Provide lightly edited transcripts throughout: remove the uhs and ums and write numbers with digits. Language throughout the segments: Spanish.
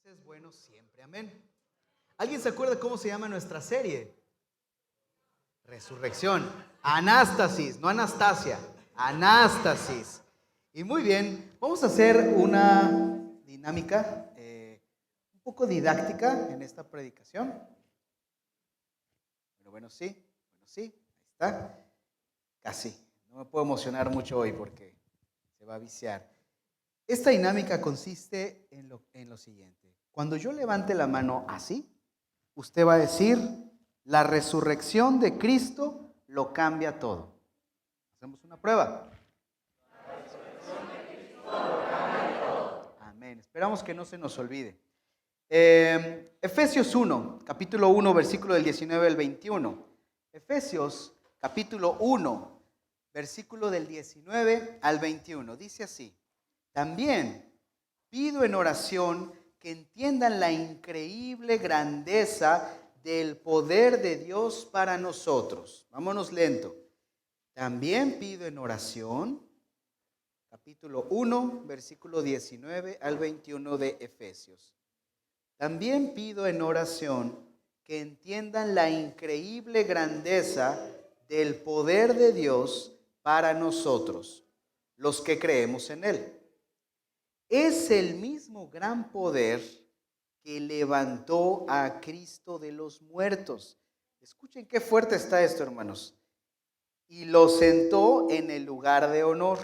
Es bueno siempre, amén. ¿Alguien se acuerda cómo se llama nuestra serie? Resurrección. Anástasis, no Anastasia. Anástasis. Y muy bien, vamos a hacer una dinámica un poco didáctica en esta predicación. Bueno, sí, ahí está. Casi. No me puedo emocionar mucho hoy porque se va a viciar. Esta dinámica consiste en lo siguiente. Cuando yo levante la mano así, usted va a decir, la resurrección de Cristo lo cambia todo. Hacemos una prueba. La resurrección de Cristo lo cambia todo. Amén. Esperamos que no se nos olvide. Efesios 1, capítulo 1, versículo del 19 al 21. Efesios, capítulo 1, versículo del 19 al 21. Dice así. También pido en oración que entiendan la increíble grandeza del poder de Dios para nosotros. Vámonos lento. También pido en oración, capítulo 1, versículo 19 al 21 de Efesios. También pido en oración que entiendan la increíble grandeza del poder de Dios para nosotros, los que creemos en Él. Es el mismo gran poder que levantó a Cristo de los muertos. Escuchen qué fuerte está esto, hermanos. Y lo sentó en el lugar de honor.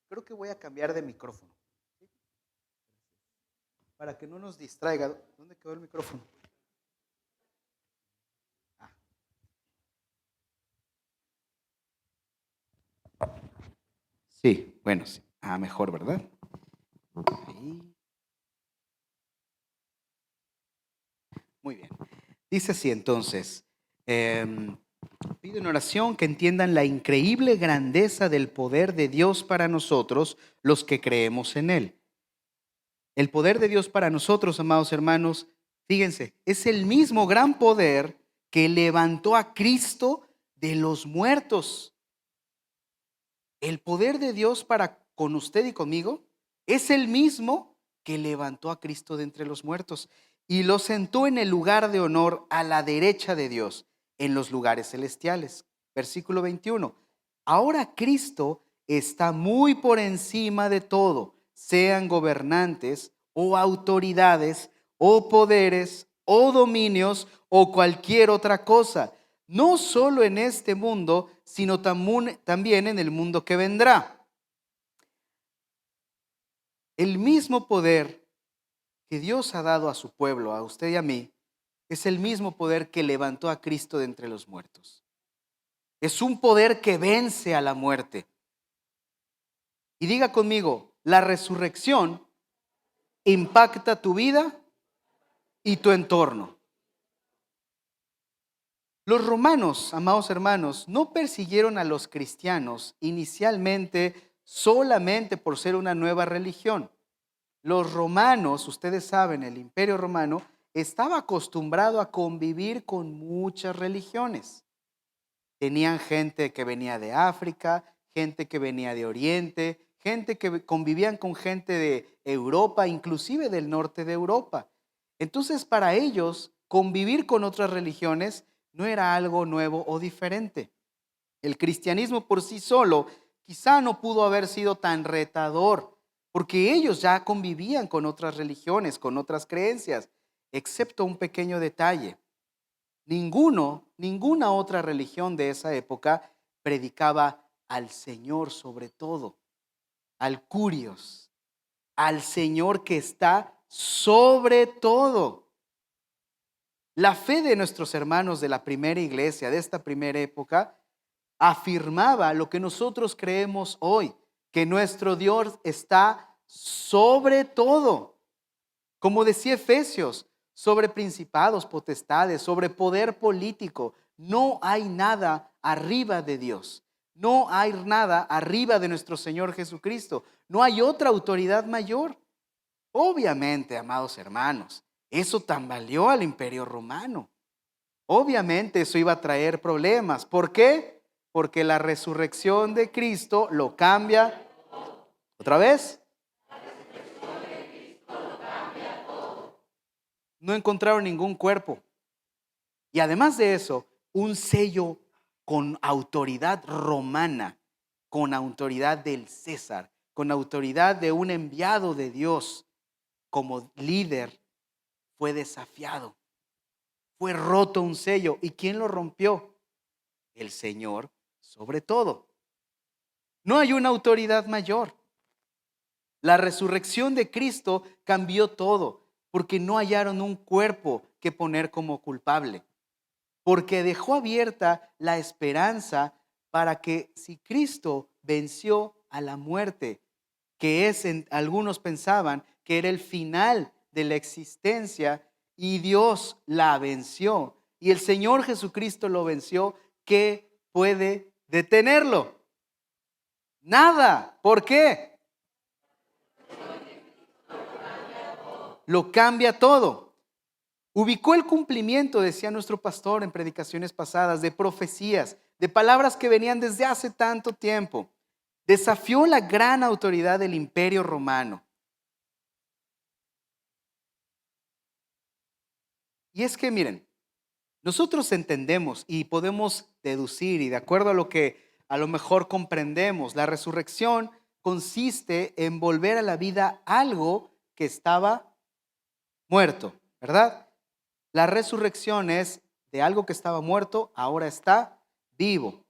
Creo que voy a cambiar de micrófono, ¿sí? Para que no nos distraiga. ¿Dónde quedó el micrófono? Sí, bueno, sí. Mejor, ¿verdad? Ahí. Muy bien. Dice así entonces, pido en oración que entiendan la increíble grandeza del poder de Dios para nosotros, los que creemos en Él. El poder de Dios para nosotros, amados hermanos, fíjense, es el mismo gran poder que levantó a Cristo de los muertos. El poder de Dios para con usted y conmigo es el mismo que levantó a Cristo de entre los muertos y lo sentó en el lugar de honor a la derecha de Dios, en los lugares celestiales. Versículo 21. Ahora Cristo está muy por encima de todo, sean gobernantes o autoridades o poderes o dominios o cualquier otra cosa, no solo en este mundo, sino también en el mundo que vendrá. El mismo poder que Dios ha dado a su pueblo, a usted y a mí, es el mismo poder que levantó a Cristo de entre los muertos. Es un poder que vence a la muerte. Y diga conmigo, la resurrección impacta tu vida y tu entorno. Los romanos, amados hermanos, no persiguieron a los cristianos inicialmente solamente por ser una nueva religión. Los romanos, ustedes saben, el Imperio Romano estaba acostumbrado a convivir con muchas religiones. Tenían gente que venía de África, gente que venía de Oriente, gente que convivían con gente de Europa, inclusive del norte de Europa. Entonces, para ellos, convivir con otras religiones no era algo nuevo o diferente. El cristianismo por sí solo quizá no pudo haber sido tan retador, porque ellos ya convivían con otras religiones, con otras creencias, excepto un pequeño detalle. Ninguna otra religión de esa época predicaba al Señor sobre todo, al Curios, al Señor que está sobre todo. La fe de nuestros hermanos de la primera iglesia, de esta primera época, afirmaba lo que nosotros creemos hoy, que nuestro Dios está sobre todo. Como decía Efesios, sobre principados, potestades, sobre poder político. No hay nada arriba de Dios. No hay nada arriba de nuestro Señor Jesucristo. No hay otra autoridad mayor. Obviamente, amados hermanos, eso tambaleó al Imperio Romano. Obviamente eso iba a traer problemas. ¿Por qué? Porque la resurrección de Cristo lo cambia. ¿Otra vez? no encontraron ningún cuerpo. Y además de eso, un sello con autoridad romana, con autoridad del César, con autoridad de un enviado de Dios como líder, fue desafiado. Fue roto un sello. ¿Y quién lo rompió? El Señor sobre todo. No hay una autoridad mayor. La resurrección de Cristo cambió todo, porque no hallaron un cuerpo que poner como culpable, porque dejó abierta la esperanza para que si Cristo venció a la muerte, que algunos pensaban que era el final de la existencia, y Dios la venció, y el Señor Jesucristo lo venció, ¿qué puede detenerlo? Nada. ¿Por qué? Lo cambia todo. Ubicó el cumplimiento, decía nuestro pastor en predicaciones pasadas, de profecías, de palabras que venían desde hace tanto tiempo. Desafió la gran autoridad del Imperio Romano. Y es que miren, nosotros entendemos y podemos deducir, y de acuerdo a lo que a lo mejor comprendemos, la resurrección consiste en volver a la vida algo que estaba muerto, ¿verdad? La resurrección es de algo que estaba muerto, ahora está vivo.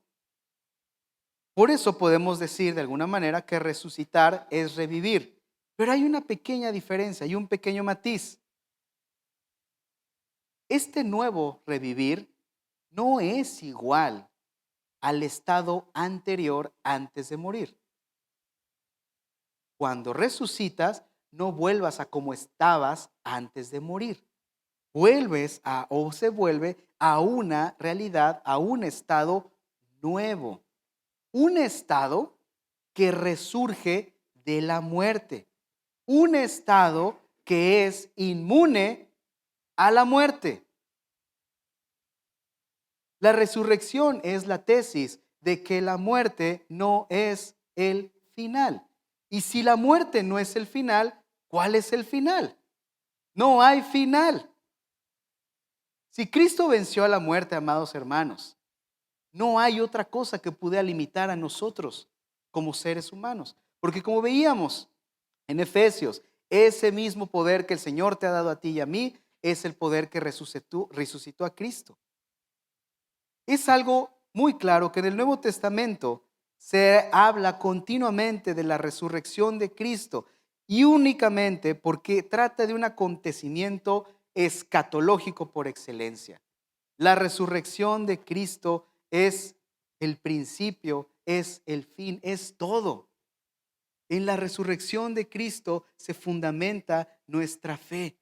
Por eso podemos decir de alguna manera que resucitar es revivir. Pero hay una pequeña diferencia, hay un pequeño matiz. Este nuevo revivir no es igual al estado anterior antes de morir. Cuando resucitas, no vuelvas a como estabas antes de morir. Vuelves a o se vuelve a una realidad, a un estado nuevo. Un estado que resurge de la muerte. Un estado que es inmune a la muerte. La resurrección es la tesis de que la muerte no es el final. Y si la muerte no es el final, ¿cuál es el final? No hay final. Si Cristo venció a la muerte, amados hermanos, no hay otra cosa que pudiera limitar a nosotros como seres humanos. Porque como veíamos en Efesios, ese mismo poder que el Señor te ha dado a ti y a mí es el poder que resucitó a Cristo. Es algo muy claro que en el Nuevo Testamento se habla continuamente de la resurrección de Cristo y únicamente porque trata de un acontecimiento escatológico por excelencia. La resurrección de Cristo es el principio, es el fin, es todo. En la resurrección de Cristo se fundamenta nuestra fe,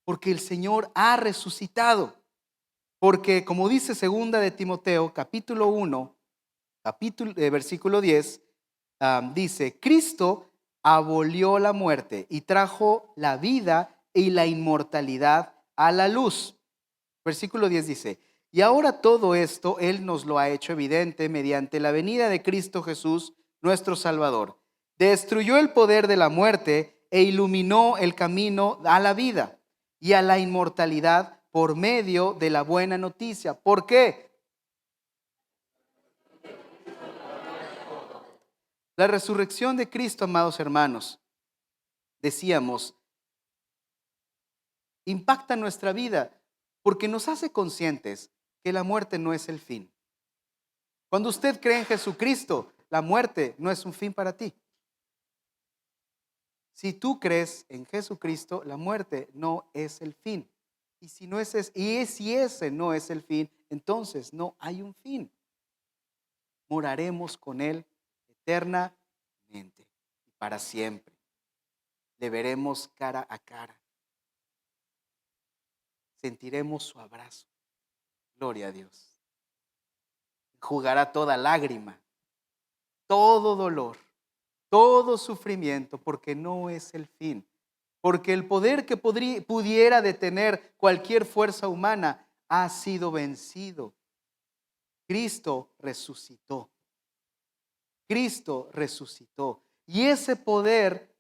porque el Señor ha resucitado. Porque como dice segunda de Timoteo, capítulo 1, versículo 10, dice, Cristo abolió la muerte y trajo la vida y la inmortalidad a la luz. Versículo 10 dice, y ahora todo esto Él nos lo ha hecho evidente mediante la venida de Cristo Jesús, nuestro Salvador. Destruyó el poder de la muerte e iluminó el camino a la vida y a la inmortalidad por medio de la buena noticia. ¿Por qué? La resurrección de Cristo, amados hermanos, decíamos, impacta nuestra vida porque nos hace conscientes que la muerte no es el fin. Cuando usted cree en Jesucristo, la muerte no es un fin para ti. Si tú crees en Jesucristo, la muerte no es el fin. Y si ese no es el fin, entonces no hay un fin. Moraremos con Él eternamente y para siempre. Le veremos cara a cara. Sentiremos su abrazo. Gloria a Dios. Jugará toda lágrima, todo dolor, todo sufrimiento, porque no es el fin. Porque el poder que pudiera detener cualquier fuerza humana ha sido vencido. Cristo resucitó. Cristo resucitó. Y ese poder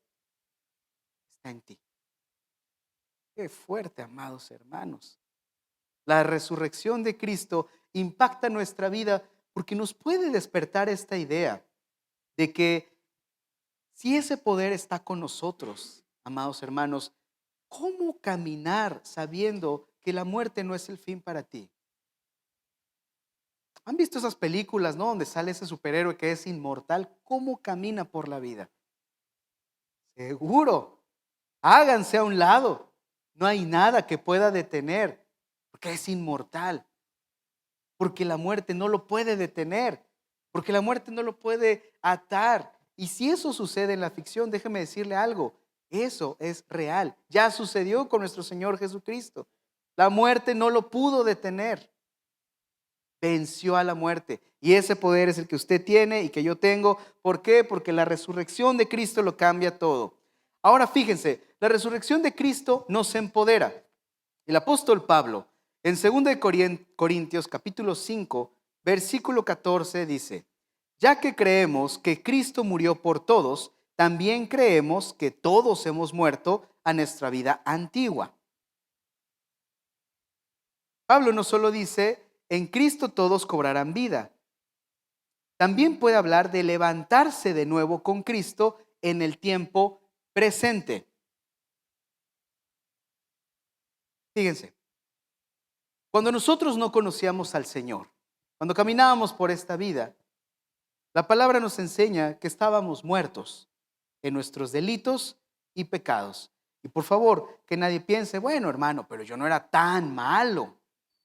está en ti. Qué fuerte, amados hermanos. La resurrección de Cristo impacta nuestra vida porque nos puede despertar esta idea de que si ese poder está con nosotros, amados hermanos, ¿cómo caminar sabiendo que la muerte no es el fin para ti? ¿Han visto esas películas, no? Donde sale ese superhéroe que es inmortal. ¿Cómo camina por la vida? Seguro. Háganse a un lado. No hay nada que pueda detener, porque es inmortal. Porque la muerte no lo puede detener. Porque la muerte no lo puede atar. Y si eso sucede en la ficción, déjeme decirle algo. Eso es real. Ya sucedió con nuestro Señor Jesucristo. La muerte no lo pudo detener. Venció a la muerte. Y ese poder es el que usted tiene y que yo tengo. ¿Por qué? Porque la resurrección de Cristo lo cambia todo. Ahora fíjense, la resurrección de Cristo nos empodera. El apóstol Pablo, en 2 de Corintios capítulo 5, versículo 14 dice, ya que creemos que Cristo murió por todos, también creemos que todos hemos muerto a nuestra vida antigua. Pablo no solo dice, en Cristo todos cobrarán vida. También puede hablar de levantarse de nuevo con Cristo en el tiempo presente. Fíjense, cuando nosotros no conocíamos al Señor, cuando caminábamos por esta vida, la palabra nos enseña que estábamos muertos en nuestros delitos y pecados. Y por favor, que nadie piense, bueno, hermano, pero yo no era tan malo.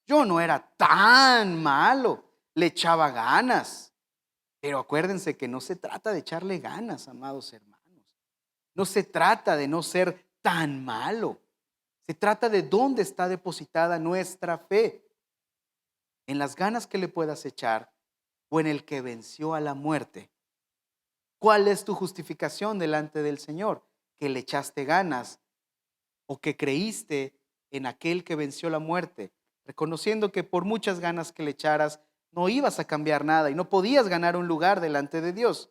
Yo no era tan malo. Le echaba ganas. Pero acuérdense que no se trata de echarle ganas, amados hermanos. No se trata de no ser tan malo. Se trata de dónde está depositada nuestra fe. En las ganas que le puedas echar o en el que venció a la muerte. ¿Cuál es tu justificación delante del Señor? ¿Que le echaste ganas o que creíste en aquel que venció la muerte? Reconociendo que por muchas ganas que le echaras, no ibas a cambiar nada y no podías ganar un lugar delante de Dios.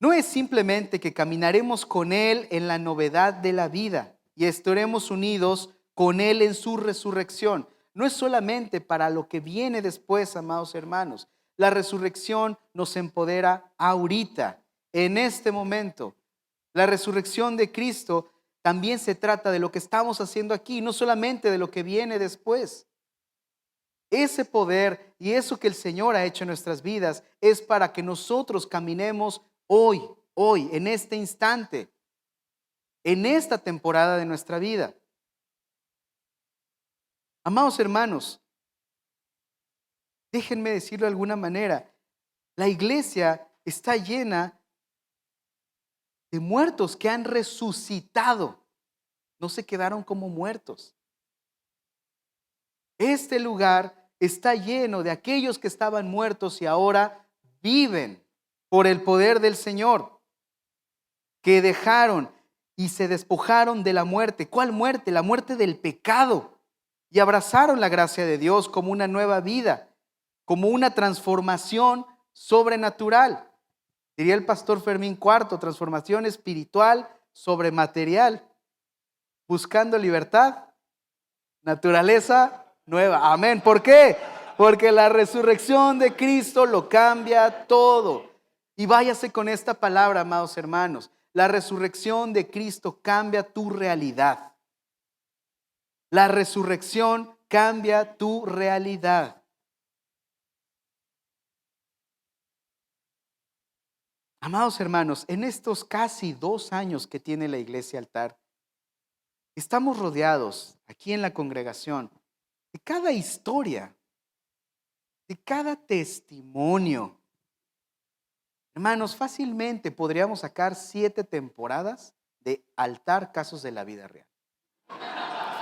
No es simplemente que caminaremos con Él en la novedad de la vida y estaremos unidos con Él en su resurrección. No es solamente para lo que viene después, amados hermanos. La resurrección nos empodera ahorita, en este momento. La resurrección de Cristo también se trata de lo que estamos haciendo aquí, no solamente de lo que viene después. Ese poder y eso que el Señor ha hecho en nuestras vidas es para que nosotros caminemos hoy, en este instante, en esta temporada de nuestra vida. Amados hermanos, déjenme decirlo de alguna manera, la iglesia está llena de muertos que han resucitado, no se quedaron como muertos. Este lugar está lleno de aquellos que estaban muertos y ahora viven por el poder del Señor, que dejaron y se despojaron de la muerte. ¿Cuál muerte? La muerte del pecado. Y abrazaron la gracia de Dios como una nueva vida, como una transformación sobrenatural. Diría el pastor Fermín Cuarto, transformación espiritual sobre material, buscando libertad, naturaleza nueva. Amén. ¿Por qué? Porque la resurrección de Cristo lo cambia todo. Y váyase con esta palabra, amados hermanos. La resurrección de Cristo cambia tu realidad. La resurrección cambia tu realidad. Amados hermanos, en estos casi 2 años que tiene la Iglesia Altar, estamos rodeados aquí en la congregación de cada historia, de cada testimonio. Hermanos, fácilmente podríamos sacar 7 temporadas de Altar Casos de la Vida Real.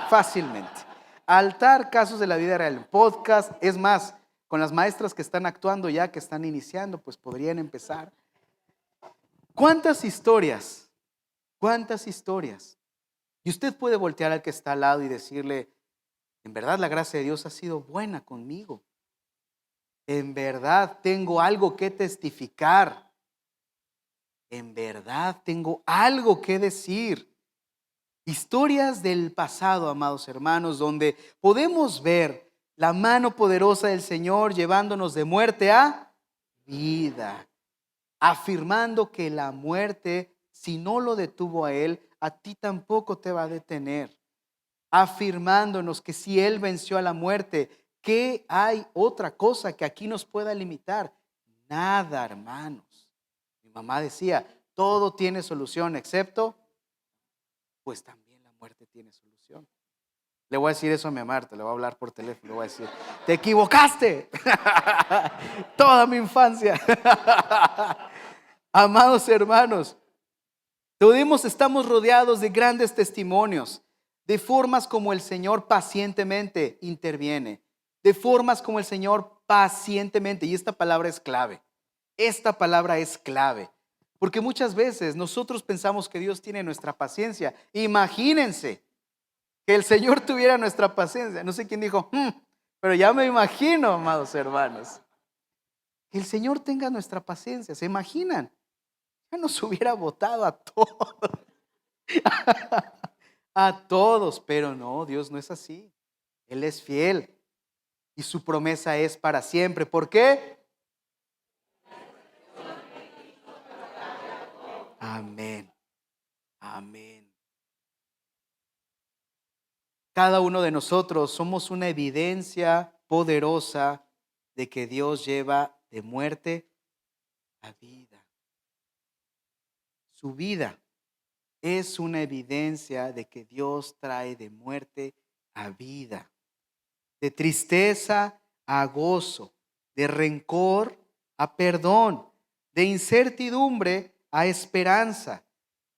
Fácilmente. Altar Casos de la Vida Real, podcast. Es más, con las maestras que están actuando ya, que están iniciando, pues podrían empezar. ¿Cuántas historias? ¿Cuántas historias? Y usted puede voltear al que está al lado y decirle, en verdad la gracia de Dios ha sido buena conmigo. En verdad tengo algo que testificar. en verdad tengo algo que decir. Historias del pasado, amados hermanos, donde podemos ver la mano poderosa del Señor llevándonos de muerte a vida, afirmando que la muerte, si no lo detuvo a Él, a ti tampoco te va a detener. Afirmándonos que si Él venció a la muerte, ¿qué hay otra cosa que aquí nos pueda limitar? Nada, hermanos. Mi mamá decía, todo tiene solución, excepto, pues también la muerte tiene solución. Le voy a decir eso a mi Marta, le voy a hablar por teléfono, le voy a decir, te equivocaste. Toda mi infancia. Amados hermanos, estamos rodeados de grandes testimonios, de formas como el Señor pacientemente interviene, de formas como el Señor pacientemente, y esta palabra es clave, porque muchas veces nosotros pensamos que Dios tiene nuestra paciencia. Imagínense que el Señor tuviera nuestra paciencia. No sé quién dijo, pero ya me imagino, amados hermanos, que el Señor tenga nuestra paciencia. ¿Se imaginan? Ya nos hubiera votado a todos. A todos, pero no, Dios no es así. Él es fiel y su promesa es para siempre. ¿Por qué? Amén. Amén. Cada uno de nosotros somos una evidencia poderosa de que Dios lleva de muerte a vida. Su vida es una evidencia de que Dios trae de muerte a vida, de tristeza a gozo, de rencor a perdón, de incertidumbre a esperanza,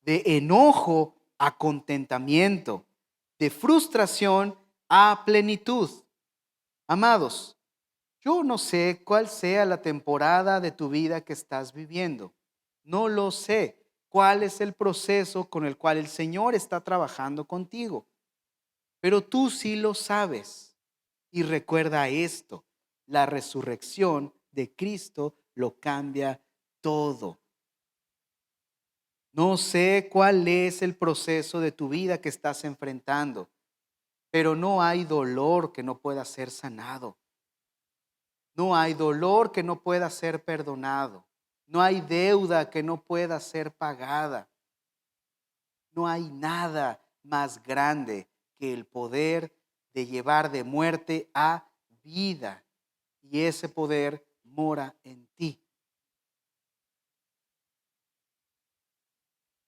de enojo a contentamiento, de frustración a plenitud. Amados, yo no sé cuál sea la temporada de tu vida que estás viviendo. No lo sé cuál es el proceso con el cual el Señor está trabajando contigo. Pero tú sí lo sabes. Y recuerda esto, la resurrección de Cristo lo cambia todo. No sé cuál es el proceso de tu vida que estás enfrentando, pero no hay dolor que no pueda ser sanado. No hay dolor que no pueda ser perdonado. No hay deuda que no pueda ser pagada. No hay nada más grande que el poder de llevar de muerte a vida. Y ese poder mora en ti.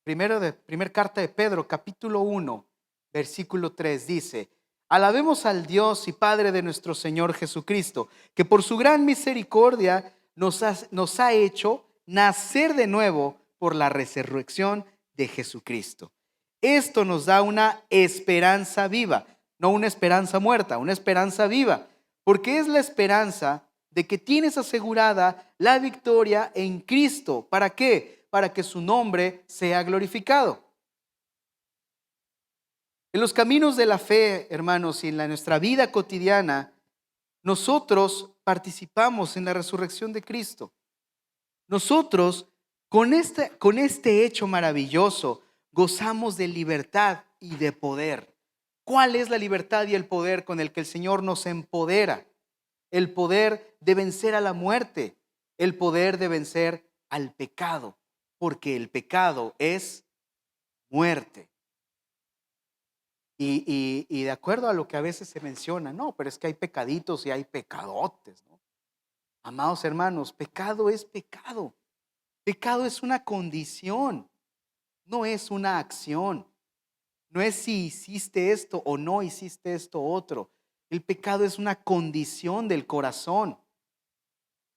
Primer carta de Pedro, capítulo 1, versículo 3 dice: alabemos al Dios y Padre de nuestro Señor Jesucristo, que por su gran misericordia nos ha hecho nacer de nuevo por la resurrección de Jesucristo. Esto nos da una esperanza viva, no una esperanza muerta, una esperanza viva, porque es la esperanza de que tienes asegurada la victoria en Cristo. ¿Para qué? Para que su nombre sea glorificado. En los caminos de la fe, hermanos, y en nuestra vida cotidiana, nosotros participamos en la resurrección de Cristo. Nosotros, con este hecho maravilloso, gozamos de libertad y de poder. ¿Cuál es la libertad y el poder con el que el Señor nos empodera? El poder de vencer a la muerte, el poder de vencer al pecado, porque el pecado es muerte. Y de acuerdo a lo que a veces se menciona, no, pero es que hay pecaditos y hay pecadotes, ¿no? Amados hermanos, pecado es pecado. Pecado es una condición, no es una acción. No es si hiciste esto o no hiciste esto otro. El pecado es una condición del corazón.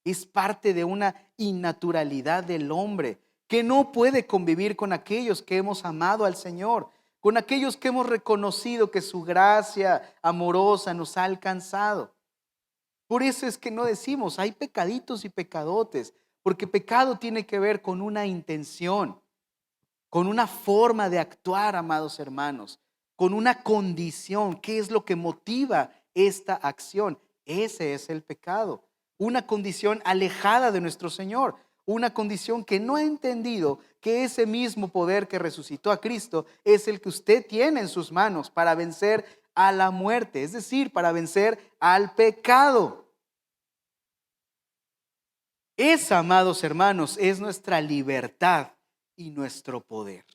Es parte de una innaturalidad del hombre que no puede convivir con aquellos que hemos amado al Señor, con aquellos que hemos reconocido que su gracia amorosa nos ha alcanzado. Por eso es que no decimos, hay pecaditos y pecadotes, porque pecado tiene que ver con una intención, con una forma de actuar, amados hermanos, con una condición. ¿Qué es lo que motiva esta acción? Ese es el pecado, una condición alejada de nuestro Señor, una condición que no ha entendido que ese mismo poder que resucitó a Cristo es el que usted tiene en sus manos para vencer a la muerte, es decir, para vencer al pecado. Esa, amados hermanos, es nuestra libertad y nuestro poder.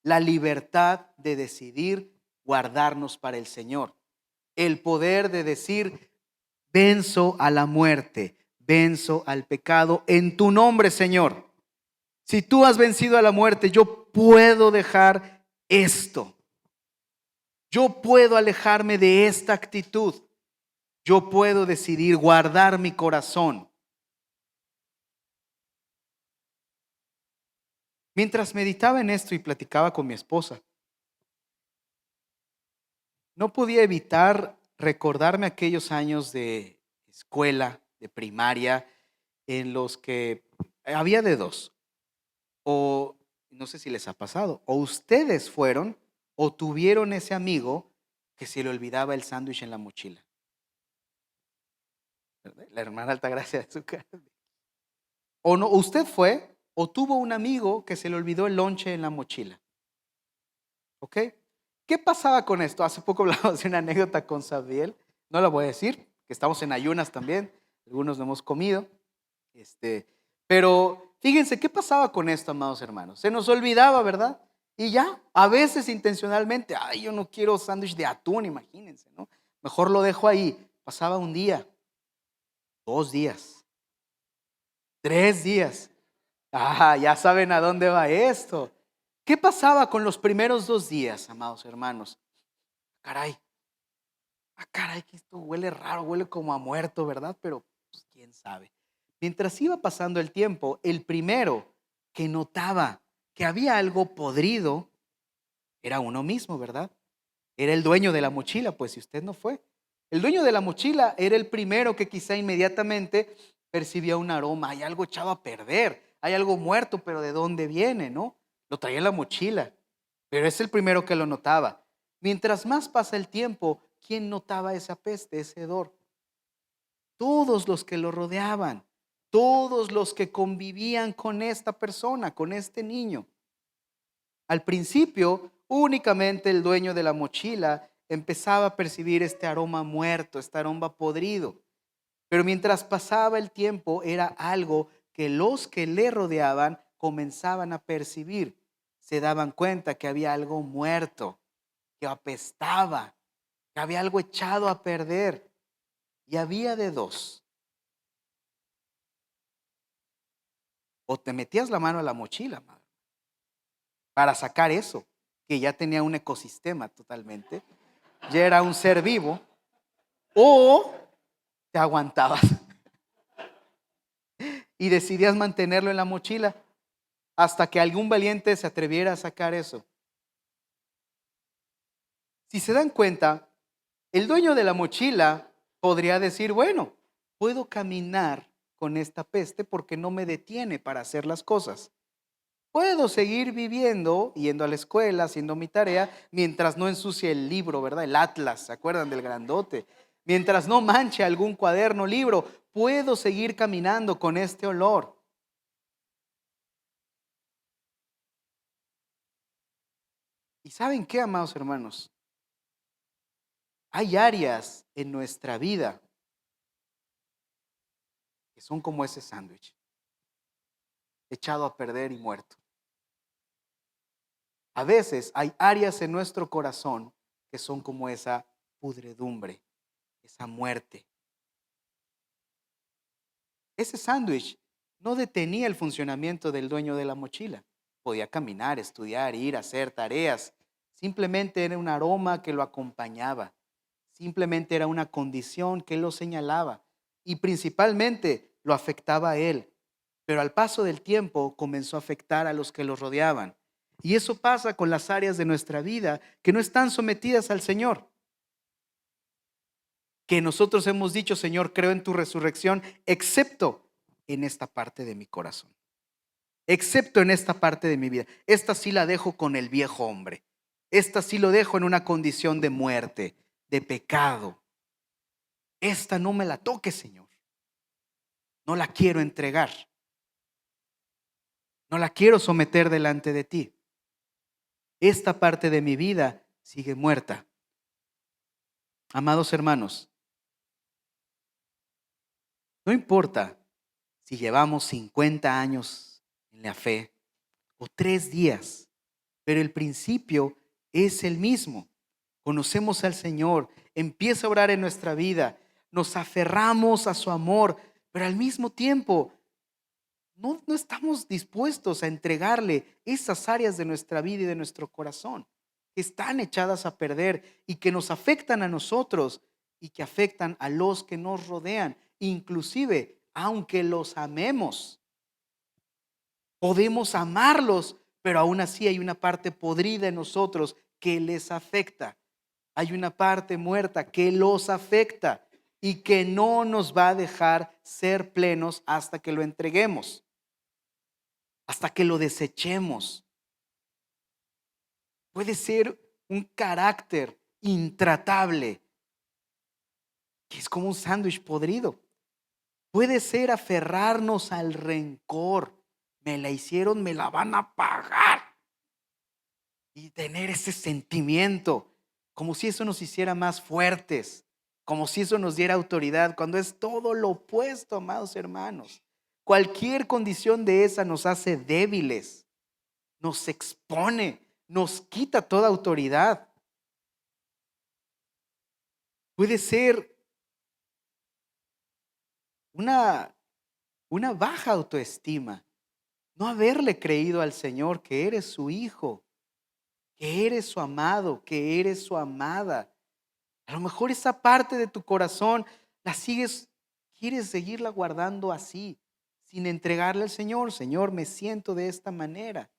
La libertad de decidir guardarnos para el Señor. El poder de decir, venzo a la muerte, venzo al pecado en tu nombre, Señor. Si tú has vencido a la muerte, yo puedo dejar esto. Yo puedo alejarme de esta actitud. Yo puedo decidir guardar mi corazón. Mientras meditaba en esto y platicaba con mi esposa, no podía evitar recordarme aquellos años de escuela, de primaria, en los que había de dos. O no sé si les ha pasado, o ustedes fueron o tuvieron ese amigo que se le olvidaba el sándwich en la mochila. ¿Verdad? La hermana Altagracia de su cara. O no, usted fue o tuvo un amigo que se le olvidó el lonche en la mochila. ¿Ok? ¿Qué pasaba con esto? Hace poco hablamos de una anécdota con Sabiel. No la voy a decir, que estamos en ayunas también. Algunos no hemos comido. Pero fíjense, ¿qué pasaba con esto, amados hermanos? Se nos olvidaba, ¿verdad? Y ya, a veces intencionalmente, ay, yo no quiero sándwich de atún, imagínense, ¿no? Mejor lo dejo ahí. Pasaba un día, 2 días, 3 días. Ah, ya saben a dónde va esto. ¿Qué pasaba con los primeros 2 días, amados hermanos? Caray, caray, que esto huele raro, huele como a muerto, ¿verdad? Pero pues, quién sabe. Mientras iba pasando el tiempo, el primero que notaba que había algo podrido era uno mismo, ¿verdad? Era el dueño de la mochila, pues si usted no fue. El dueño de la mochila era el primero que quizá inmediatamente percibía un aroma. Hay algo echado a perder, hay algo muerto, pero ¿de dónde viene, no? Lo traía en la mochila, pero es el primero que lo notaba. Mientras más pasa el tiempo, ¿quién notaba esa peste, ese hedor? Todos los que lo rodeaban, todos los que convivían con esta persona, con este niño. Al principio, únicamente el dueño de la mochila empezaba a percibir este aroma muerto, este aroma podrido. Pero mientras pasaba el tiempo, era algo que los que le rodeaban comenzaban a percibir. Se daban cuenta que había algo muerto, que apestaba, que había algo echado a perder. Y había de dos. O te metías la mano a la mochila, madre, para sacar eso, que ya tenía un ecosistema totalmente, ya era un ser vivo, o te aguantabas y decidías mantenerlo en la mochila hasta que algún valiente se atreviera a sacar eso. Si se dan cuenta, el dueño de la mochila podría decir, bueno, puedo caminar con esta peste porque no me detiene para hacer las cosas. Puedo seguir viviendo, yendo a la escuela, haciendo mi tarea, mientras no ensucie el libro, ¿verdad? El atlas, ¿se acuerdan del grandote? Mientras no manche algún cuaderno, libro, puedo seguir caminando con este olor. ¿Y saben qué, amados hermanos? Hay áreas en nuestra vida que son como ese sándwich, echado a perder y muerto. A veces hay áreas en nuestro corazón que son como esa pudredumbre, esa muerte. Ese sándwich no detenía el funcionamiento del dueño de la mochila. Podía caminar, estudiar, ir, hacer tareas. Simplemente era un aroma que lo acompañaba. Simplemente era una condición que lo señalaba. Y principalmente lo afectaba a él. Pero al paso del tiempo comenzó a afectar a los que lo rodeaban. Y eso pasa con las áreas de nuestra vida que no están sometidas al Señor. Que nosotros hemos dicho, Señor, creo en tu resurrección, excepto en esta parte de mi corazón, excepto en esta parte de mi vida. Esta sí la dejo con el viejo hombre. Esta sí lo dejo en una condición de muerte, de pecado. Esta no me la toque, Señor. No la quiero entregar. No la quiero someter delante de ti. Esta parte de mi vida sigue muerta. Amados hermanos, no importa si llevamos 50 años en la fe o 3 días, pero el principio es el mismo. Conocemos al Señor, empieza a obrar en nuestra vida, nos aferramos a su amor, pero al mismo tiempo no estamos dispuestos a entregarle esas áreas de nuestra vida y de nuestro corazón que están echadas a perder y que nos afectan a nosotros y que afectan a los que nos rodean. Inclusive, aunque los amemos, podemos amarlos, pero aún así hay una parte podrida en nosotros que les afecta. Hay una parte muerta que los afecta y que no nos va a dejar ser plenos hasta que lo entreguemos, hasta que lo desechemos. Puede ser un carácter intratable, que es como un sándwich podrido. Puede ser aferrarnos al rencor. Me la hicieron, me la van a pagar. Y tener ese sentimiento, como si eso nos hiciera más fuertes, como si eso nos diera autoridad, cuando es todo lo opuesto, amados hermanos. Cualquier condición de esa nos hace débiles, nos expone, nos quita toda autoridad. Puede ser una baja autoestima, no haberle creído al Señor que eres su hijo, que eres su amado, que eres su amada. A lo mejor esa parte de tu corazón la sigues, quieres seguirla guardando así, sin entregarle al Señor. Señor, me siento de esta manera.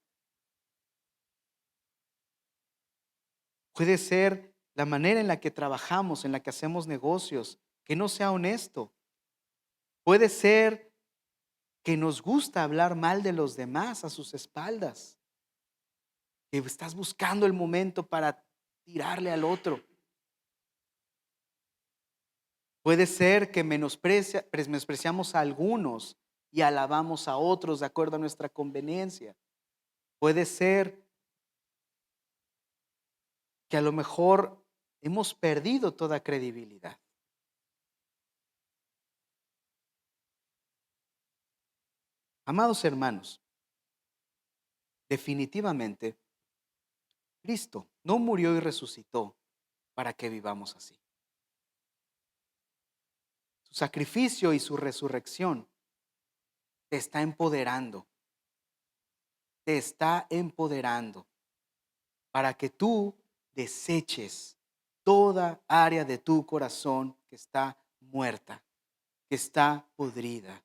Puede ser la manera en la que trabajamos, en la que hacemos negocios, que no sea honesto. Puede ser que nos gusta hablar mal de los demás a sus espaldas, que estás buscando el momento para tirarle al otro. Puede ser que menospreciamos a algunos y alabamos a otros de acuerdo a nuestra conveniencia. Puede ser que a lo mejor hemos perdido toda credibilidad. Amados hermanos, definitivamente Cristo no murió y resucitó para que vivamos así. Su sacrificio y su resurrección te está empoderando, para que tú deseches toda área de tu corazón que está muerta, que está podrida.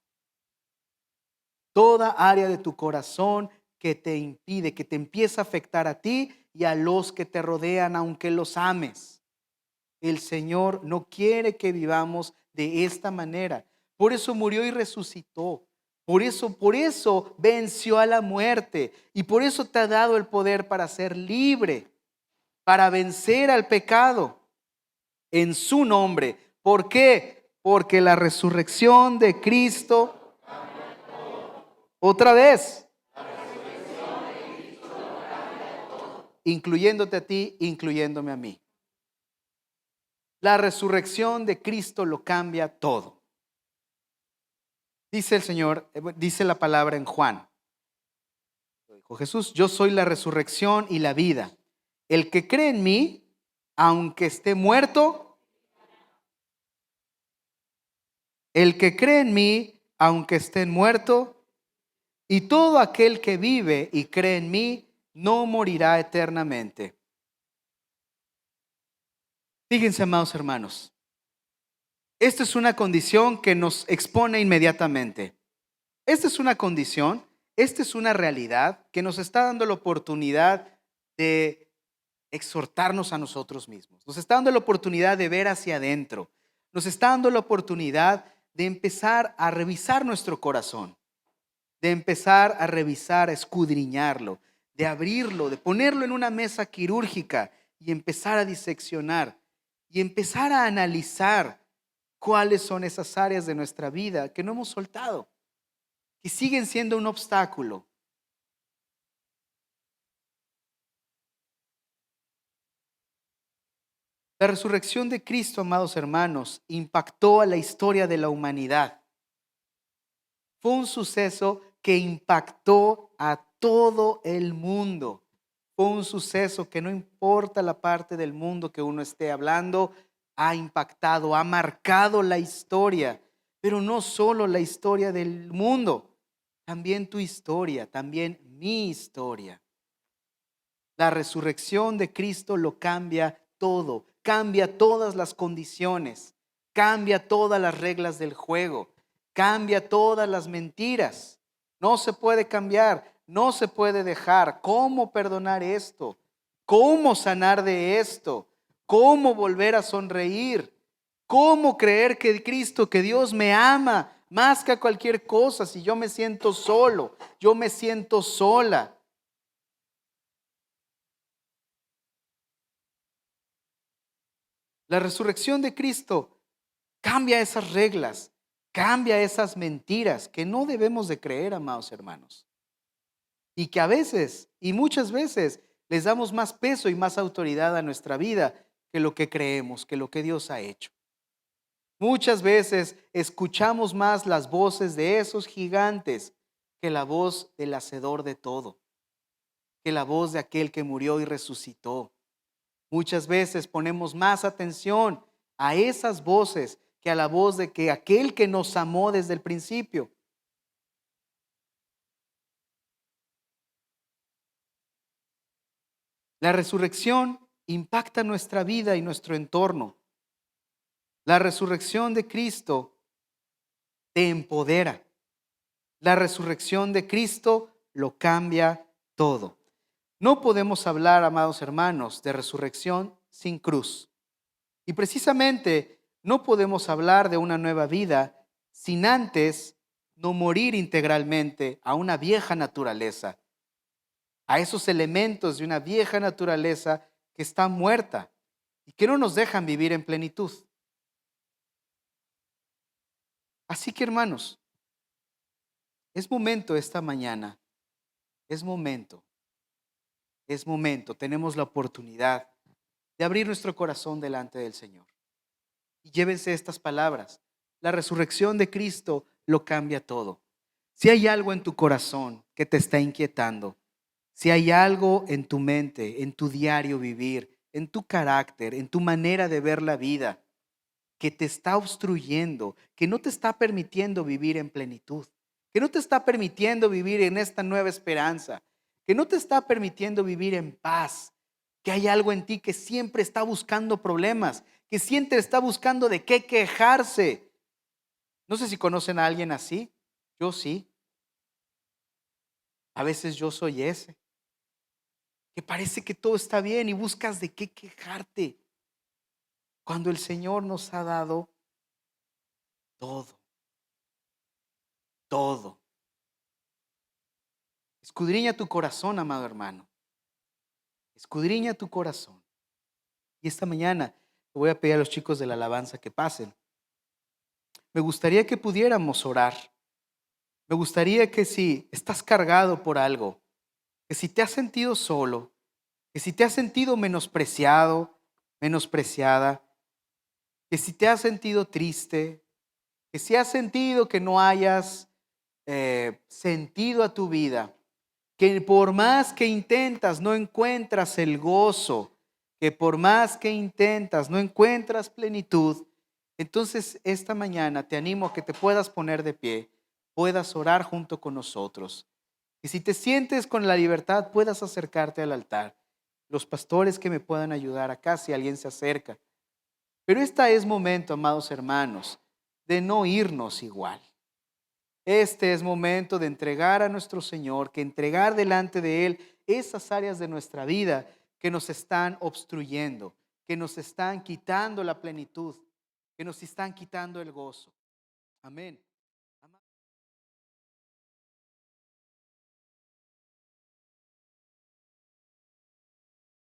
Toda área de tu corazón que te impide, que te empieza a afectar a ti y a los que te rodean, aunque los ames. El Señor no quiere que vivamos de esta manera. Por eso murió y resucitó. Por eso venció a la muerte. Y por eso te ha dado el poder para ser libre, para vencer al pecado en su nombre. ¿Por qué? Porque la resurrección de Cristo, otra vez, incluyéndote a ti, incluyéndome a mí. La resurrección de Cristo lo cambia todo. Dice el Señor, dice la palabra en Juan. Dijo Jesús, yo soy la resurrección y la vida. El que cree en mí, aunque esté muerto, el que cree en mí, aunque esté muerto, y todo aquel que vive y cree en mí, no morirá eternamente. Fíjense, amados hermanos, esta es una condición que nos expone inmediatamente. Esta es una condición, esta es una realidad que nos está dando la oportunidad de exhortarnos a nosotros mismos. Nos está dando la oportunidad de ver hacia adentro. Nos está dando la oportunidad de empezar a revisar nuestro corazón, de empezar a revisar, a escudriñarlo, de abrirlo, de ponerlo en una mesa quirúrgica y empezar a diseccionar y empezar a analizar cuáles son esas áreas de nuestra vida que no hemos soltado, que siguen siendo un obstáculo, La resurrección de Cristo, amados hermanos, impactó a la historia de la humanidad. Fue un suceso que impactó a todo el mundo. Fue un suceso que no importa la parte del mundo que uno esté hablando, ha impactado, ha marcado la historia. Pero no solo la historia del mundo, también tu historia, también mi historia. La resurrección de Cristo lo cambia todo, cambia todas las condiciones, cambia todas las reglas del juego, cambia todas las mentiras. No se puede cambiar, no se puede dejar. ¿Cómo perdonar esto? ¿Cómo sanar de esto? ¿Cómo volver a sonreír? ¿Cómo creer que Cristo, que Dios me ama más que a cualquier cosa si yo me siento solo, yo me siento sola? La resurrección de Cristo cambia esas reglas, cambia esas mentiras que no debemos de creer, amados hermanos. Y que a veces, y muchas veces, les damos más peso y más autoridad a nuestra vida que lo que creemos, que lo que Dios ha hecho. Muchas veces escuchamos más las voces de esos gigantes que la voz del hacedor de todo, que la voz de aquel que murió y resucitó. Muchas veces ponemos más atención a esas voces que a la voz de que aquel que nos amó desde el principio. La resurrección impacta nuestra vida y nuestro entorno. La resurrección de Cristo te empodera. La resurrección de Cristo lo cambia todo. No podemos hablar, amados hermanos, de resurrección sin cruz. Y precisamente no podemos hablar de una nueva vida sin antes no morir integralmente a una vieja naturaleza, a esos elementos de una vieja naturaleza que está muerta y que no nos dejan vivir en plenitud. Así que, hermanos, es momento esta mañana, es momento, es momento, tenemos la oportunidad de abrir nuestro corazón delante del Señor. Y llévense estas palabras. La resurrección de Cristo lo cambia todo. Si hay algo en tu corazón que te está inquietando, si hay algo en tu mente, en tu diario vivir, en tu carácter, en tu manera de ver la vida, que te está obstruyendo, que no te está permitiendo vivir en plenitud, que no te está permitiendo vivir en esta nueva esperanza, que no te está permitiendo vivir en paz, que hay algo en ti que siempre está buscando problemas, que siempre está buscando de qué quejarse. No sé si conocen a alguien así. Yo sí. A veces yo soy ese, que parece que todo está bien y buscas de qué quejarte, cuando el Señor nos ha dado todo, todo. Escudriña tu corazón, amado hermano. Escudriña tu corazón. Y esta mañana le voy a pedir a los chicos de la alabanza que pasen. Me gustaría que pudiéramos orar. Me gustaría que si estás cargado por algo, que si te has sentido solo, que si te has sentido menospreciado, menospreciada, que si te has sentido triste, que si has sentido que no hayas sentido a tu vida, que por más que intentas no encuentras el gozo, que por más que intentas no encuentras plenitud, entonces esta mañana te animo a que te puedas poner de pie, puedas orar junto con nosotros. Y si te sientes con la libertad, puedas acercarte al altar. Los pastores que me puedan ayudar acá si alguien se acerca. Pero este es momento, amados hermanos, de no irnos igual. Este es momento de entregar a nuestro Señor, que entregar delante de Él esas áreas de nuestra vida que nos están obstruyendo, que nos están quitando la plenitud, que nos están quitando el gozo. Amén.